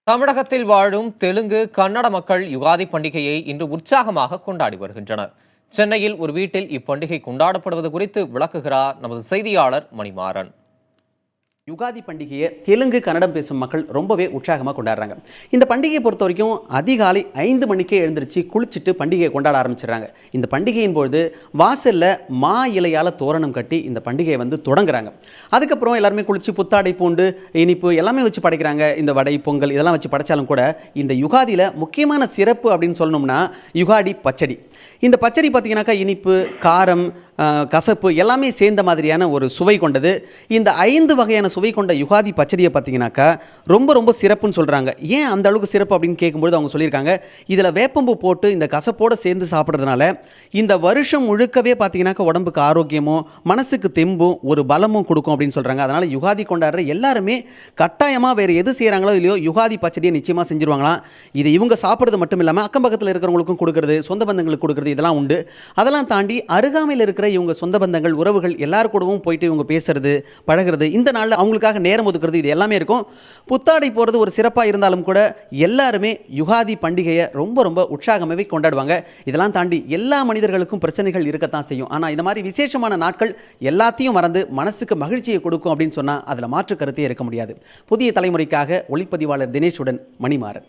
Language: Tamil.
தமிழகத்தில் வாழும் தெலுங்கு கன்னட மக்கள் யுகாதி பண்டிகையை இன்று உற்சாகமாக கொண்டாடி வருகின்றனர். சென்னையில் ஒரு வீட்டில் இப்பண்டிகை கொண்டாடப்படுவது குறித்து விளக்குகிறார் நமது செய்தியாளர் மணிமாறன். யுகாதி பண்டிகையை தெலுங்கு கன்னடம் பேசும் மக்கள் ரொம்பவே உற்சாகமாக கொண்டாடுறாங்க. இந்த பண்டிகையை பொறுத்த வரைக்கும் அதிகாலை 5 மணிக்கே எழுந்திரிச்சு குளிச்சுட்டு பண்டிகையை கொண்டாட ஆரம்பிச்சிடுறாங்க. இந்த பண்டிகையின் பொழுது வாசலில் மா இலையால் தோரணம் கட்டி இந்த பண்டிகையை தொடங்குறாங்க. அதுக்கப்புறம் எல்லாருமே குளிச்சு புத்தாடை பூண்டு இனிப்பு எல்லாமே வச்சு படைக்கிறாங்க. இந்த வடை பொங்கல் இதெல்லாம் வச்சு படைச்சாலும் கூட இந்த யுகாதியில் முக்கியமான சிறப்பு அப்படின்னு சொல்லணும்னா யுகாதி பச்சடி. இந்த பச்சடி பார்த்தீங்கன்னாக்கா இனிப்பு காரம் கசப்பு எல்லாமே சேர்ந்த மாதிரியான ஒரு சுவை கொண்டது. இந்த 5 வகையான சுவை கொண்ட யுகாதி பச்சடியை பார்த்தீங்கன்னாக்கா ரொம்ப ரொம்ப சிறப்புன்னு சொல்கிறாங்க. ஏன் அந்த அளவுக்கு சிறப்பு அப்படின்னு கேட்கும்போது அவங்க சொல்லியிருக்காங்க, இதில் வேப்பம்பு போட்டு இந்த கசப்போடு சேர்ந்து சாப்பிட்றதுனால இந்த வருஷம் முழுக்கவே பார்த்தீங்கன்னாக்கா உடம்புக்கு ஆரோக்கியமும் மனசுக்கு தெம்பும் ஒரு பலமும் கொடுக்கும் அப்படின்னு சொல்கிறாங்க. அதனால் யுகாதி கொண்டாடுற எல்லாருமே கட்டாயமாக வேறு எது செய்கிறாங்களோ இல்லையோ யுகாதி பச்சடியை நிச்சயமாக செஞ்சுருவாங்களாம். இது இவங்க சாப்பிட்றது மட்டும் இல்லாமல் அக்கம் பக்கத்தில் இருக்கிறவங்களுக்கும் கொடுக்குறது, சொந்த பந்தங்களுக்கு கொடுக்குறது இதெல்லாம் உண்டு. அதெல்லாம் தாண்டி அருகாமையில் இருக்கிற இவங்க சொந்த பந்தங்கள் உறவுகள் எல்லாரு கூடவும் போயிட்டு இவங்க பேசுறது பழகிறது, இந்த நாளில் அவங்களுக்காக நேரம் ஒதுக்குறது இது எல்லாமே இருக்கும். புத்தாடை போகிறது ஒரு சிறப்பாக இருந்தாலும் கூட எல்லாருமே யுகாதி பண்டிகையை ரொம்ப ரொம்ப உற்சாகமாகவே கொண்டாடுவாங்க. இதெல்லாம் தாண்டி எல்லா மனிதர்களுக்கும் பிரச்சனைகள் இருக்கத்தான் செய்யும். ஆனால் இந்த மாதிரி விசேஷமான நாட்கள் எல்லாத்தையும் மறந்து மனசுக்கு மகிழ்ச்சியை கொடுக்கும் அப்படின்னு சொன்னால் அதில் மாற்று கருத்தே இருக்க முடியாது. புதிய தலைமுறைக்காக ஒளிப்பதிவாளர் தினேஷுடன் மணிமாறன்.